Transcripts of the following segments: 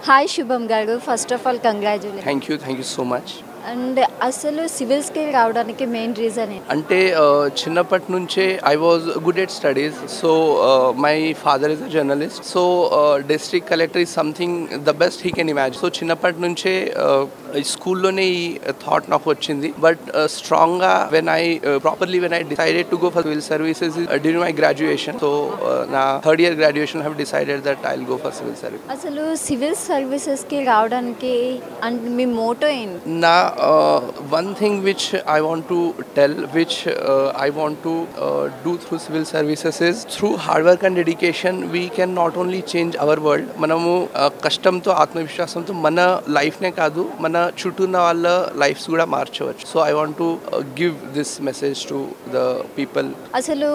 Hi Shubham garu. First of all, congratulations. Thank you so much. And అసలు సివిల్స్కి రావడానికి main reason ఏంటి? అంటే చిన్నప్పటి నుంచే I was good at studies. So my father is a journalist. So district collector is something the best he can imagine. So చిన్నప్పటి నుంచే స్కూల్లోనే ఈ థాట్ నాకు వచ్చింది. బట్ స్ట్రాంగ్గా when I decided to go for civil services during my graduation. So నా third year graduation have decided that I will go for civil service. అసలు civil సర్వీసెస్కి రావడానికి అంటే మీ మోటో ఏంటి? నా one thing which I want to tell, which I want to do through civil services is through hard work and dedication we can not only change our world. మనము కష్టంతో ఆత్మవిశ్వాసంతో మన లైఫ్నే కాదు మన చుట్టూ ఉన్న వాళ్ళ లైఫ్స్ కూడా మార్చవచ్చు. So I want to give this message to the people. అసలు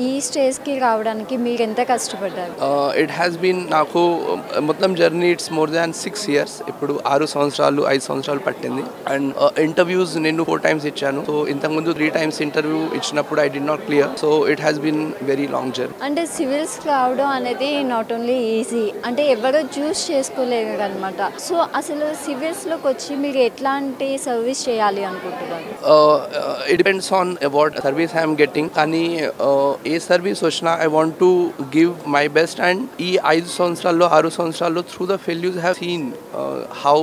ఈ స్టేజ్కి రావడానికి మీరు ఎంత కష్టపడ్డారు? ఇట్ హ్యాస్ బీన్ నాకు మొత్తం journey it's more than 6 years. ఇప్పుడు 5 సంవత్సరాలు పట్టింది. అండ్ ఇంటర్వ్యూస్ నేను 4 times ఇచ్చాను. సో ఇంతకుముందు 3 times ఇంటర్వ్యూ ఇచ్చినప్పుడు I did not clear. So it has been very long journey. అంటే సివిల్స్ రావడం అనేది నాట్ ఓన్లీ ఈజీ, అంటే ఎవరో చూస్ చేసుకోలేరు అనమాట. సో అసలు సివిల్స్లోకి వచ్చి మీరు ఎట్లాంటి సర్వీస్ చేయాలి అనుకుంటున్నారు? It depends on what service I'm getting. కానీ ఏ సర్వీస్ వచ్చినా I want to give my best. And ఈ 6 సంవత్సరాల్లో through the failures have seen how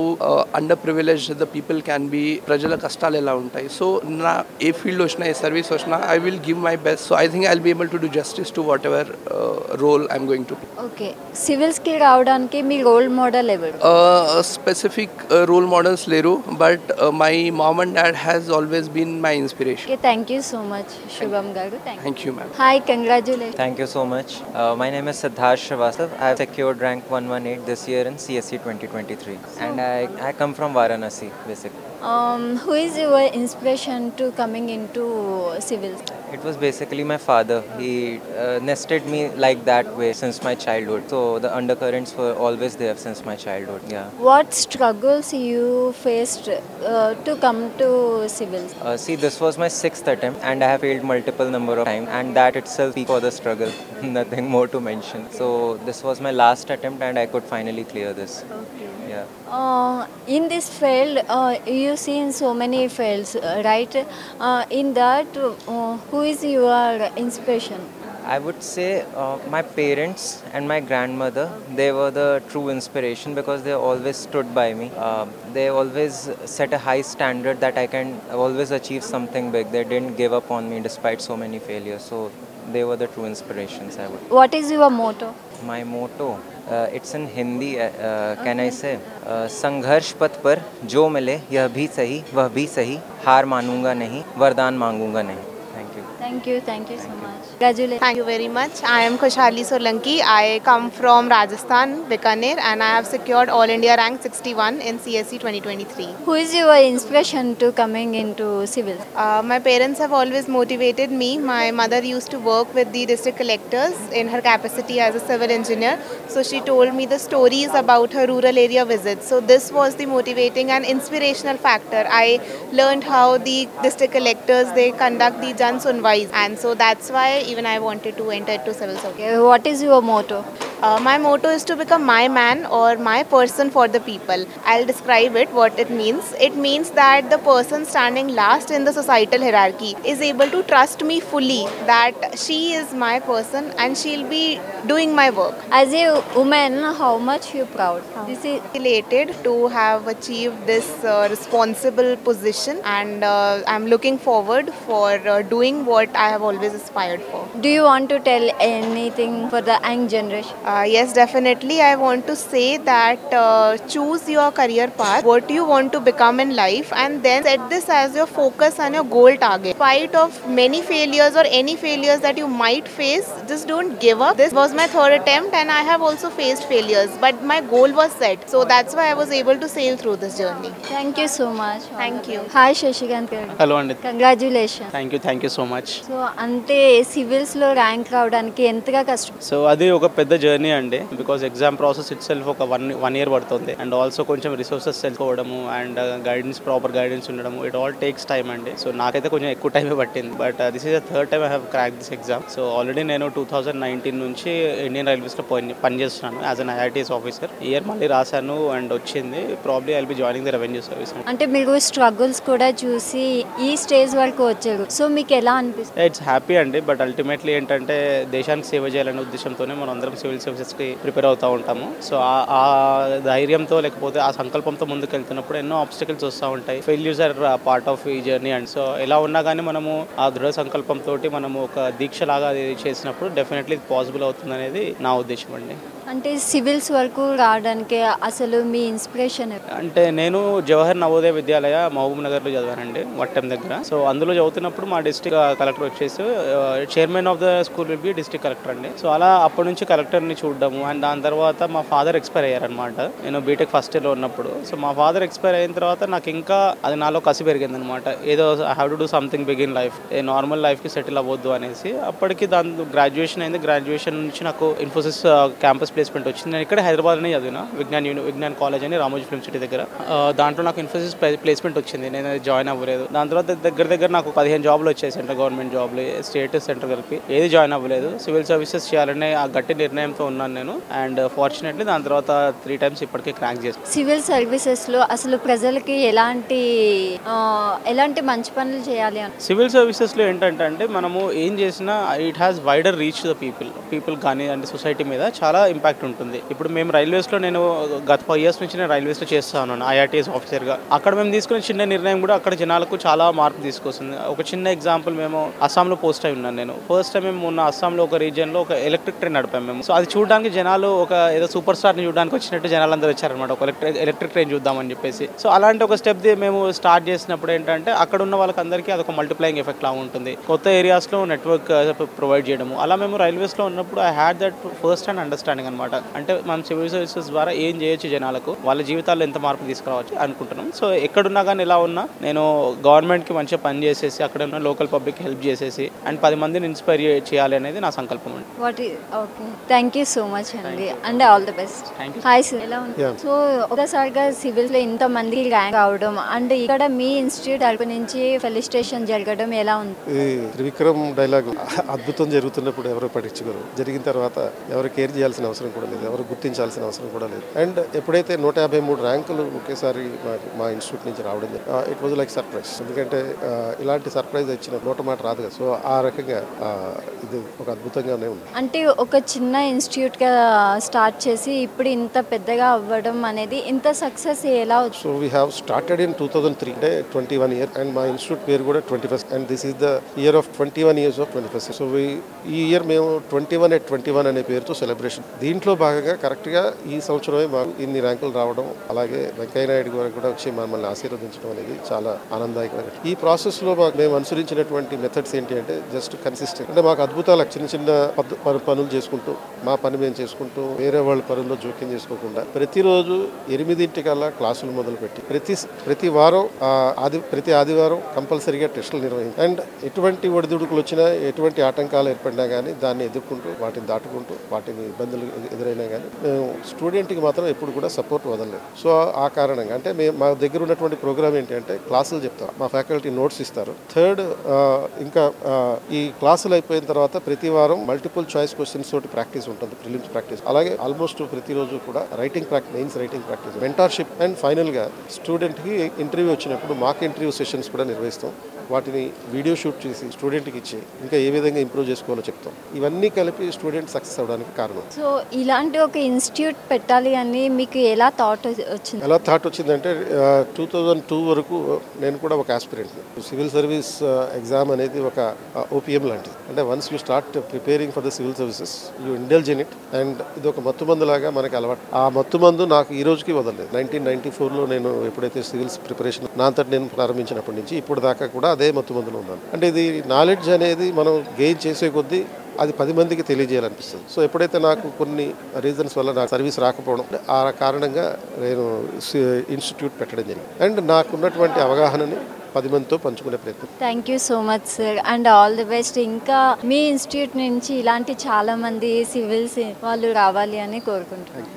underprivileged the people can be. ప్రజల కష్టాలు ఎలా ఉంటాయి. సో నా ఏ ఫీల్డ్ వచ్చినా ఏ సర్వీస్ వచ్చినా I will give my best. So I think I will be able to do justice to whatever role I'm going to. Okay, సివిల్స్కి రావడానికి మీ రోల్ మోడల్ ఎవరు? స్పెసిఫిక్ రోల్ మోడల్స్ లేరు, but my mom and dad has always been my inspiration. Okay, thank you so much Shubham గారు. Thank you ma'am. Hi, congratulation. Thank you so much. My name is Siddharth Srivastav. I have secured rank 118 this year in CSE 2023 and I come from Varanasi basically. Who is your inspiration to coming into civils? It was basically my father. He nested me like that way since my childhood. So the undercurrents were always there since my childhood. Yeah. What struggles you faced to come to civils? See, this was my 6th attempt and I have failed multiple number of times and that itself speaks for the struggle. Nothing more to mention. So this was my last attempt and I could finally clear this. Okay. Yeah. In this field, you seen so many fields, right? In that, who is your inspiration? I would say my parents and my grandmother, they were the true inspiration because they always stood by me. They always set a high standard that I can always achieve something big. They didn't give up on me despite so many failures. So they were the true inspirations, I would. What is your motto? My motto, it's in Hindi, can I say? संघर्ष पथ पर जो मिले यह भी सही वह भी सही, हार मानूंगा नहीं वरदान मांगूंगा नहीं. Thank you. Thank you so much. Congratulations. Thank you very much. I am Khushali Solanki. I come from Rajasthan, Bikaner, and I have secured All India rank 61 in CSE 2023. Who is your inspiration to coming into civil? My parents have always motivated me. My mother used to work with the district collectors in her capacity as a civil engineer. So she told me the stories about her rural area visits. So this was the motivating and inspirational factor. I learned how the district collectors, they conduct the Jan Sunwais, and so that's why even I wanted to enter to civil service. Okay, what is your motto? My motto is to become my man or my person for the people. I'll describe it, what it means. It means that the person standing last in the societal hierarchy is able to trust me fully that she is my person and she'll be doing my work. As a woman, how much you proud? This is elated to have achieved this responsible position, and I'm looking forward for doing what I have always aspired for. Do you want to tell anything for the young generation? Yes, definitely. I want to say that choose your career path, what you want to become in life, and then set this as your focus and your goal target. In spite of many failures or any failures that you might face, just don't give up. This was my 3rd attempt and I have also faced failures, but my goal was set. So that's why I was able to sail through this journey. Thank you so much. Thank you. Hi Shashikant garu. Hello Andit. Congratulations. Thank you so much. So అంటే సివిల్స్లో rank రావడానికి ఎంతగా కష్టం? So అది ఒక పెద్ద journey. Journey అండి, because exam process itself ఒక one year పడుతుంది. అండ్ ఆల్సో కొంచెం రిసోర్సెస్ తెలుసుకోవడము అండ్ గైడెన్స్, ప్రాపర్ గైడెన్స్ ఉండడము, ఇట్ ఆల్ టేక్స్ టైమ్ అండి. సో నాకైతే కొంచెం ఎక్కువ టైమే పట్టింది. But this is the third time I have crack this exam. So already నేను 2019 నుంచి ఇండియన్ రైల్వేస్లో పనిచేస్తున్నాను as an IRTS officer. Year మళ్ళీ రాశాను అండ్ వచ్చింది. Probably I'll be joining the revenue service. అంటే మీరు స్ట్రగుల్స్ కూడా చూసి ఈ స్టేజ్ వరకు వచ్చారు. సో మీకు ఎలా అనిపిస్తుంది? ఇట్స్ హ్యాపీ అండి. బట్ అల్టిమేట్లీ ఏంటంటే దేశానికి సేవ చేయాలనే ఉద్దేశంతోనే మనం అందరం సివిల్ సర్వీసెస్కి ప్రిపేర్ అవుతూ ఉంటాము. సో ఆ ధైర్యంతో లేకపోతే ఆ సంకల్పంతో ముందుకు వెళ్తున్నప్పుడు ఎన్నో ఆబ్స్టికల్స్ వస్తూ ఉంటాయి. ఫెయిల్యూర్స్ ఆర్ పార్ట్ ఆఫ్ ఈ జర్నీ. అండ్ సో ఎలా ఉన్నా కానీ మనము ఆ దృఢ సంకల్పంతో మనము ఒక దీక్షలాగా అది చేసినప్పుడు డెఫినెట్లీ పాసిబుల్ అవుతుంది అనేది నా ఉద్దేశం అండి. అంటే సివిల్స్ వరకు రావడానికి అసలు మీ ఇన్స్పిరేషన్? అంటే నేను జవహర్ నవోదయ విద్యాలయ మహబూబ్ నగర్లో చదివానండి, వట్టెం దగ్గర. సో అందులో చదువుతున్నప్పుడు మా డిస్ట్రిక్ట్ కలెక్టర్ వచ్చేసి chairman of the school will be district collector అండి. సో అలా అప్పటి నుంచి కలెక్టర్ని చూడడము. అండ్ దాని తర్వాత మా ఫాదర్ ఎక్స్పైర్ అయ్యారనమాట నేను బీటెక్ ఫస్ట్ ఇయర్లో ఉన్నప్పుడు. సో మా ఫాదర్ ఎక్స్పైర్ అయిన తర్వాత నాకు ఇంకా అది నాలో కసి పెరిగింది అనమాట. ఏదో I have to do something big in life, ఏ నార్మల్ లైఫ్కి సెటిల్ అవ్వద్దు అనేసి. అప్పటికి దాని గ్రాడ్యుయేషన్ అయింది. గ్రాడ్యుయేషన్ నుంచి నాకు ఇన్ఫోసిస్ క్యాంపస్ ప్లేస్మెంట్ వచ్చింది. నేను ఇక్కడ హైదరాబాద్లోనే చదివిన విజ్ఞాన్ కాలేజ్ అని రామోజీ ఫిల్మ్ సిటీ దగ్గర. దాంట్లో నాకు ఇన్ఫోసిస్ ప్లేస్మెంట్ వచ్చింది. నేను జాయిన్ అవ్వలేదు. దాని తర్వాత దగ్గర నాకు 15 జాబ్లు వచ్చాయి, సెంట్రల్ గవర్నమెంట్ జాబ్లు, స్టేట్ సెంటర్ కలిపి. ఏది జాయిన్ అవ్వలేదు. సివిల్ సర్వీసెస్ చేయాలనే ఆ గట్టి నిర్ణయంతో ఉన్నాను నేను. అండ్ ఫార్చునేట్లీ దాని తర్వాత 3 times ఇప్పటికే క్రాక్ చేస్తాను. సివిల్ సర్వీసెస్లో అసలు ప్రజలకి ఎలాంటి మంచి పనులు చేయాలి అని? సివిల్ సర్వీసెస్లో ఏంటంటే మనము ఏం చేసినా it has wider reach the people కానీ అంటే సొసైటీ మీద చాలా ఇంపాక్ట్ ఉంటుంది. ఇప్పుడు మేము రైల్వేస్లో నేను గత 5 years నుంచి నేను రైల్వేస్లో చేస్తా ఉన్నాను IRTS ఆఫీసర్గా. అక్కడ మేము తీసుకునే చిన్న నిర్ణయం కూడా అక్కడ జనాలకు చాలా మార్పు తీసుకొస్తుంది. ఒక చిన్న ఎగ్జాంపుల్, మేము అస్సాంలో పోస్ట్ అయి ఉన్నాను. నేను ఫస్ట్ టైం మేము ఉన్న అస్సాంలో ఒక రీజియన్లో ఒక ఎలక్ట్రిక్ ట్రైన్ నడిపాము మేము. సో అది చూడడానికి జనాలు ఒక ఏదో సూపర్ స్టార్ని చూడడానికి వచ్చినట్టు జనాలు అందరూ వచ్చారనమాట, ఒక ఎలక్ట్రిక్ ట్రైన్ చూద్దామని చెప్పేసి. సో అలాంటి ఒక స్టెప్ మేము స్టార్ట్ చేసినప్పుడు ఏంటంటే అక్కడ ఉన్న వాళ్ళకందరికీ అదొక మల్టిప్లయింగ్ ఎఫెక్ట్ లా ఉంటుంది. కొత్త ఏరియాస్లో నెట్వర్క్ ప్రొవైడ్ చేయడము. అలా మేము రైల్వేస్లో ఉన్నప్పుడు I had that first hand understanding అనమాట. అంటే మనం సివిల్ సర్వీసెస్ ద్వారా ఏం చేయొచ్చు, జనాలకు వాళ్ళ జీవితాల్లో ఎంత మార్పు తీసుకురావచ్చు అనుకుంటున్నాం. సో ఎక్కడున్నా కానీ ఎలా ఉన్నా నేను గవర్నమెంట్కి మంచిగా పని చేసేసి అక్కడ ఉన్న లోకల్ పబ్లిక్ హెల్ప్ చేసేసి అండ్ 10 మందిని ఇన్స్పైర్ చేయాలి అనేది నా సంకల్పం అండి. Okay, thank you so much అండి and all the best. Hi sir, ఎలా ఉంది? సో ఒకసారిగా సివిల్స్లో ఇంతమంది ర్యాంక్ అవడం అండ్ ఇక్కడ మీ ఇన్స్టిట్యూట్ తరపు నుంచి ఫెలిస్టేషన్ జరగడం ఎలా ఉంది? త్రివిక్రమ్ డైలాగ్ అద్భుతం జరుగుతున్నప్పుడు ఎవరు పట్టించుకోరు, జరిగిన తర్వాత ఎవరు కేర్ చేయాల్సిన అవసరం కూడా లేదు, ఎవరు గుర్తించాల్సిన అవసరం కూడా లేదు. అండ్ ఎప్పుడైతే 153 ర్యాంకులు ఒకేసారి మా ఇన్స్టిట్యూట్ నుంచి రావడం ఇట్ వాజ్ లైక్ సర్ప్రైజ్. ఎందుకంటే ఇలాంటి సర్ప్రైజ్ ఇచ్చిన నోట మాట రాదు కదా. సో ఆ రకంగా ఇది ఒక అద్భుతంగానే ఉంది. అంటే ఒక చిన్న ఇన్స్టిట్యూట్గా స్టార్ట్ చేసి ఇప్పుడు ఇంత పెద్దగా అవ్వడం అనేది ఇంత సక్సెస్ ఎలా వచ్చింది? So we have started in 2003 అంటే 21 years అండ్ మా ఇన్స్టిట్యూట్ పేరు కూడా 21st and this is the year of 21 years of 21st. So ఈ ఇయర్ మేము 21 అనే పేరుతో సెలబ్రేషన్. దీంట్లో భాగంగా కరెక్ట్గా ఈ సంవత్సరమే మాకు ఇన్ని ర్యాంకులు రావడం, అలాగే వెంకయ్య నాయుడు గారు కూడా వచ్చి మమ్మల్ని ఆశీర్వదించడం అనేది చాలా ఆనందదాయకమైన. ఈ ప్రాసెస్లో మేము అనుసరించినటువంటి మెథడ్స్ ఏంటి అంటే జస్ట్ కన్సిస్టెంట్. అంటే మాకు అద్భుతాలు చిన్న పనులు చేసుకుంటూ మా పని మేము చేసుకుంటూ వేరే వాళ్ళ పనుల్లో జోక్యం చేసుకోకుండా ప్రతిరోజు 8 క్లాసులు మొదలుపెట్టి ప్రతి వారం ప్రతి ఆదివారం కంపల్సరీగా టెస్టులు నిర్వహించి అండ్ ఎటువంటి ఒడిదుడుకులు వచ్చినా ఎటువంటి ఆటంకాలు ఏర్పడినా కానీ దాన్ని ఎదుర్కొంటూ వాటిని దాటుకుంటూ వాటిని ఇబ్బందులు ఎదురైనా కానీ మేము స్టూడెంట్కి మాత్రం ఎప్పుడు కూడా సపోర్ట్ వదలలేదు. సో ఆ కారణంగా అంటే మా దగ్గర ఉన్నటువంటి ప్రోగ్రామ్ ఏంటి అంటే క్లాసులు చెప్తాం, మా ఫ్యాకల్టీ నోట్స్ ఇస్తారు. థర్డ్ ఇంకా ఈ క్లాసులు అయిపోయిన తర్వాత ప్రతి వారం మల్టిపుల్ చాయిస్ క్వశ్చన్స్ తోటి ప్రాక్టీస్ ఉంటుంది, ప్రిలిమ్స్ ప్రాక్టీస్. అలాగే ఆల్మోస్ట్ ప్రతిరోజు కూడా writing practice, mains writing practice, mentorship and ఫైనల్గా స్టూడెంట్కి ఇంటర్వ్యూ వచ్చినప్పుడు మాక్ ఇంటర్వ్యూ సెషన్స్ కూడా నిర్వహిస్తాం. వాటిని వీడియో షూట్ చేసి స్టూడెంట్కి ఇచ్చి ఇంకా ఏ విధంగా ఇంప్రూవ్ చేసుకోవాలో చెప్తాం. ఇవన్నీ కలిపి స్టూడెంట్ సక్సెస్ అవ్వడానికి కారణం. సో ఇలాంటి ఒక ఇన్స్టిట్యూట్ పెట్టాలి అని మీకు ఎలా థాట్ వచ్చింది? ఎలా థాట్ వచ్చిందంటే 2002 వరకు నేను కూడా ఒక ఆస్పిరెంట్. సివిల్ సర్వీస్ ఎగ్జామ్ అనేది ఒక ఓపీఎం లాంటిది. అంటే once you start preparing for the civil services you indulge in it and ఇది ఒక మత్తుమందు లాగా మనకి అలవాటు. ఆ మత్తుమందు నాకు ఈ రోజుకి వదలలేదు. 1994లో నేను ఎప్పుడైతే సివిల్స్ ప్రిపరేషన్ నా అంతటి నేను ప్రారంభించినప్పటి నుంచి ఇప్పుడు దాకా కూడా అదే మత్తుమందులో ఉన్నాను. అంటే ఇది నాలెడ్జ్ అనేది మనం గెయిన్ చేసే కొద్దీ అది 10 మందికి తెలియజేయాలనిపిస్తుంది. సో ఎప్పుడైతే నాకు కొన్ని రీజన్స్ వల్ల నాకు సర్వీస్ రాకపోవడం ఆ కారణంగా నేను ఇన్స్టిట్యూట్ పెట్టడం జరిగింది. అండ్ నాకున్నటువంటి అవగాహనని 10 మందితో పంచుకునే ప్రయత్నం. Thank you so much sir and all the best. ఇంకా మీ ఇన్స్టిట్యూట్ నుంచి ఇలాంటి చాలా మంది సివిల్స్ వాళ్ళు రావాలి అని కోరుకుంటున్నాను.